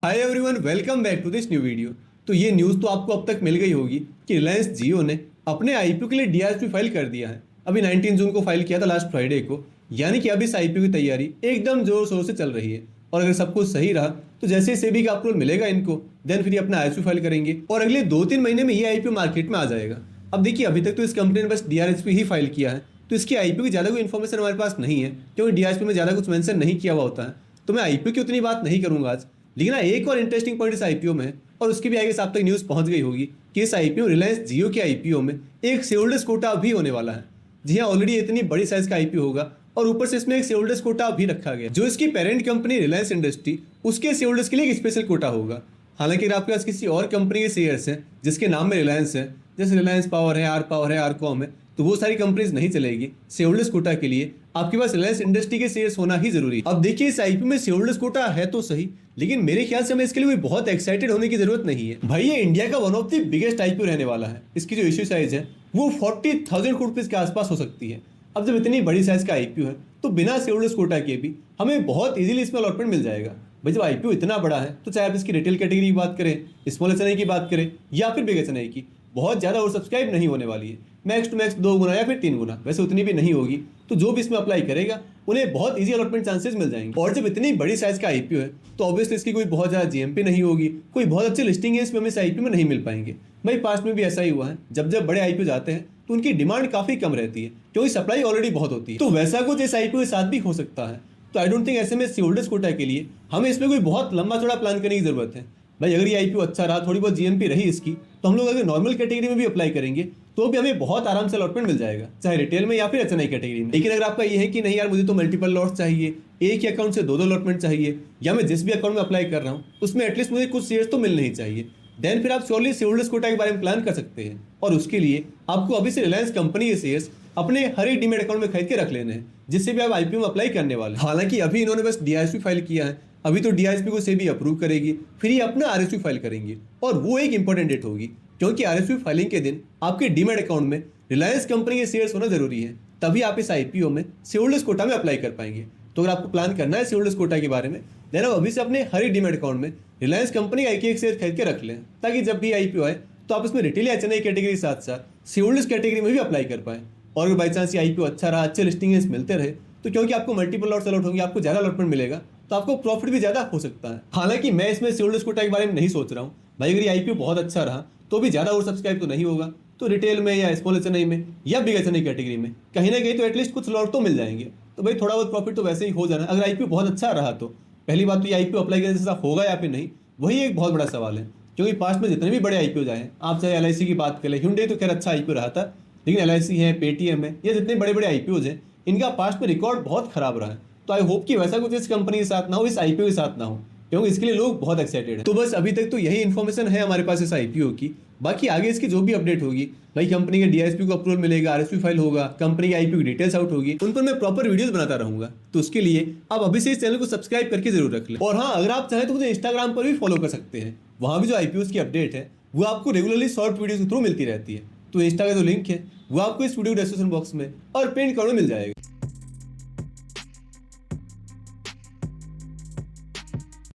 Hi everyone, welcome back to this new video. तो ये news तो आपको अब तक मिल गई होगी कि रिलायंस जियो ने अपने आईपीओ के लिए डीआरपी फाइल कर दिया है। अभी 19 जून को फाइल किया था, लास्ट फ्राइडे को। यानी कि अभी इस आईपीओ की तैयारी एकदम जोर शोर से चल रही है। और अगर सब कुछ सही रहा तो जैसे ही सेबी का अप्रूवल मिलेगा इनको, देन फिर ये अपना आईपीओ फाइल करेंगे और अगले 2-3 महीने में ये आईपीओ मार्केट में आ जाएगा। अब देखिए, अभी तक तो इस कंपनी ने बस डीआरएसपी ही फाइल किया है, तो इसकी आईपीओ की ज़्यादा कोई इन्फॉर्मेशन हमारे पास नहीं है, क्योंकि डीआरएसपी में ज़्यादा कुछ मेंशन नहीं किया हुआ होता है। तो मैं आईपीओ की उतनी बात नहीं करूंगा आज। लेकिन एक और इंटरेस्टिंग पॉइंट इस आईपीओ में है, और उसकी भी आगे आप तक न्यूज़ पहुंच गई होगी कि इस आईपीओ रिलायंस जियो के आईपीओ में एक शेयर होल्डर्स कोटा भी होने वाला है। जी हाँ, ऑलरेडी इतनी बड़ी साइज का आईपीओ होगा और ऊपर से इसमें एक शेयर होल्डर्स कोटा भी रखा गया, जो इसकी पेरेंट कंपनी रिलायंस इंडस्ट्री उसके शेयर होल्डर्स के लिए एक स्पेशल कोटा होगा। हालांकि अगर आपके पास किसी और कंपनी के शेयर्स हैं जिसके नाम में रिलायंस है, जैसे रिलायंस पावर है, आर पावर है, आरकॉम है, तो वो सारी कंपनीज नहीं चलेगी। शेयर होल्डर्स कोटा के लिए आपके पास रिलायंस इंडस्ट्री के शेयर्स होना ही जरूरी है। अब देखिए, इस आईपीओ में शेयर होल्डर्स कोटा है तो सही, लेकिन मेरे ख्याल से हमें इसके लिए कोई बहुत एक्साइटेड होने की जरूरत नहीं है। भाई, ये इंडिया का one of the biggest IPO रहने वाला है। इसकी जो इश्यू साइज है वो 40,000 करोड़ रुपीज के आसपास हो सकती है। अब जब इतनी बड़ी साइज का आईपीओ है तो बिना शेयर होल्डर्स कोटा के भी हमें बहुत इजीली इसमें अलॉटमेंट मिल जाएगा। भाई, जब आईपीओ इतना बड़ा है तो चाहे आप इसकी रिटेल कैटेगरी की बात करें, स्मॉल एचएनआई की बात करें या फिर बिग एचएनआई की, बहुत ज़्यादा और सब्सक्राइब नहीं होने वाली है। मैक्स टू मैक्स 2 गुना या फिर 3 गुना, वैसे उतनी भी नहीं होगी। तो जो भी इसमें अप्लाई करेगा उन्हें बहुत इजी अलॉटमेंट चांसेस मिल जाएंगे। और जब इतनी बड़ी साइज का आईपीओ है तो ऑब्वियसली इसकी कोई बहुत ज़्यादा जीएमपी नहीं होगी, कोई बहुत अच्छी लिस्टिंग है इसमें हमें इस आईपीओ में नहीं मिल पाएंगे। भाई, पास्ट में भी ऐसा ही हुआ है, जब जब बड़े आईपीओ जाते हैं तो उनकी डिमांड काफ़ी कम रहती है, क्योंकि सप्लाई ऑलरेडी बहुत होती है। तो वैसा कुछ इस आईपीओ के साथ भी हो सकता है। तो आई डोंट थिंक ऐसे में शेयर होल्डर्स कोटा के लिए हमें इसमें कोई बहुत लंबा चौड़ा प्लान करने की जरूरत है। भाई, अगर ये आईपीओ अच्छा रहा, थोड़ी बहुत जीएमपी रही इसकी, तो हम लोग अगर नॉर्मल कैटेगरी में भी अप्लाई करेंगे तो भी हमें बहुत आराम से अलॉटमेंट मिल जाएगा, चाहे रिटेल में या फिर एचएनआई कैटेगरी में। लेकिन अगर आपका ये है कि नहीं यार, मुझे तो मल्टीपल लॉट्स चाहिए, एक ही अकाउंट से 2-2 अलॉटमेंट चाहिए, या मैं जिस भी अकाउंट में अप्लाई कर रहा हूँ उसमें एटलीस्ट मुझे कुछ शेयर्स तो मिलने ही चाहिए, देन फिर आप श्योरली शेयर होल्डर्स कोटा के बारे में प्लान कर सकते हैं। और उसके लिए आपको अभी से रिलायंस कंपनी के शेयर्स अपने हर एक डीमेट अकाउंट में खरीद के रख लेने हैं, जिससे भी आप आईपीओ में अप्लाई करने वाले हैं। हालांकि अभी इन्होंने बस डीआरएसपी फाइल किया है, अभी तो डीआरएसपी को सेबी अप्रूव करेगी, फिर ये अपना आरएसपी फाइल करेंगे। और वो एक इंपॉर्टेंट डेट होगी, क्योंकि आरएसपी फाइलिंग के दिन आपके डीमेट अकाउंट में रिलायंस कंपनी के शेयर्स होना जरूरी है, तभी आप इस आईपीओ में शेयर होल्डर्स कोटा में अप्लाई कर पाएंगे। तो अगर आपको प्लान करना है शेयर होल्डर्स कोटा के बारे में, देन आप अभी से अपने हर एक डीमेट अकाउंट में रिलायंस कंपनी का एक शेयर खरीद के रख लें, ताकि जब भी आईपीओ आए तो आप इसमें रिटेल या एचएनआई कैटेगरी के साथ साथ शेयर होल्डर्स कैटेगरी में भी अप्लाई कर पाए। और अगर बाई चांस ये आईपीओ अच्छा रहा, अच्छे लिस्टिंग्स मिलते रहे, तो क्योंकि आपको मल्टीपल लॉट्स अलॉट होंगे, आपको ज़्यादा अलॉटमेंट मिलेगा, तो आपको प्रॉफिट भी ज़्यादा हो सकता है। हालांकि मैं इसमें शेयर होल्डर्स कोटा के बारे में नहीं सोच रहा हूँ। भाई, अगर ये आईपीओ बहुत अच्छा रहा तो भी ज़्यादा और सब्सक्राइब तो नहीं होगा, तो रिटेल में या स्मॉल एचएनआई में या बिग एचएनआई कैटेगरी में कहीं ना कहीं तो एटलीस्ट कुछ लॉट तो मिल जाएंगे। तो भाई, थोड़ा बहुत प्रॉफिट तो वैसे ही हो जाना अगर आईपीओ बहुत अच्छा रहा तो। पहली बात तो ये आईपीओ अप्लाई करने जैसा होगा या फिर नहीं, वही एक बहुत बड़ा सवाल है। क्योंकि पास्ट में जितने भी बड़े आईपीओ आए, आप चाहे एलआईसी की बात करें, Hyundai तो खैर अच्छा आईपीओ रहा था, लेकिन एलआईसी है, पेटीएम है, ये जितने बड़े बड़े आईपीओज हैं, इनका पास्ट में रिकॉर्ड बहुत खराब रहा है। तो आई होप कि वैसा कुछ इस कंपनी के साथ ना हो, इस आईपीओ के साथ ना हो, क्योंकि इसके लिए लोग बहुत एक्साइटेड हैं। तो बस अभी तक तो यही इन्फॉर्मेशन है हमारे पास इस आईपीओ की। बाकी आगे इसकी जो भी अपडेट होगी, भाई कंपनी के डीआरएसपी को अप्रूवल मिलेगा, आरएसपी फाइल होगा, कंपनी की आईपीओ की डिटेल्स आउट होगी, उन पर मैं प्रॉपर वीडियोस बनाता रहूंगा। तो उसके लिए आप अभी से इस चैनल को सब्सक्राइब करके जरूर रख लें। और हाँ, अगर आप चाहें तो मुझे इंस्टाग्राम पर भी फॉलो कर सकते हैं, वहाँ भी जो आईपीओ की अपडेट है वो आपको रेगुलरली शॉर्ट वीडियोज के थ्रू मिलती रहती है। तो इंस्टा का जो लिंक है वो आपको इस वीडियो डिस्क्रिप्शन बॉक्स में और पिन कमेंट में मिल जाएगा।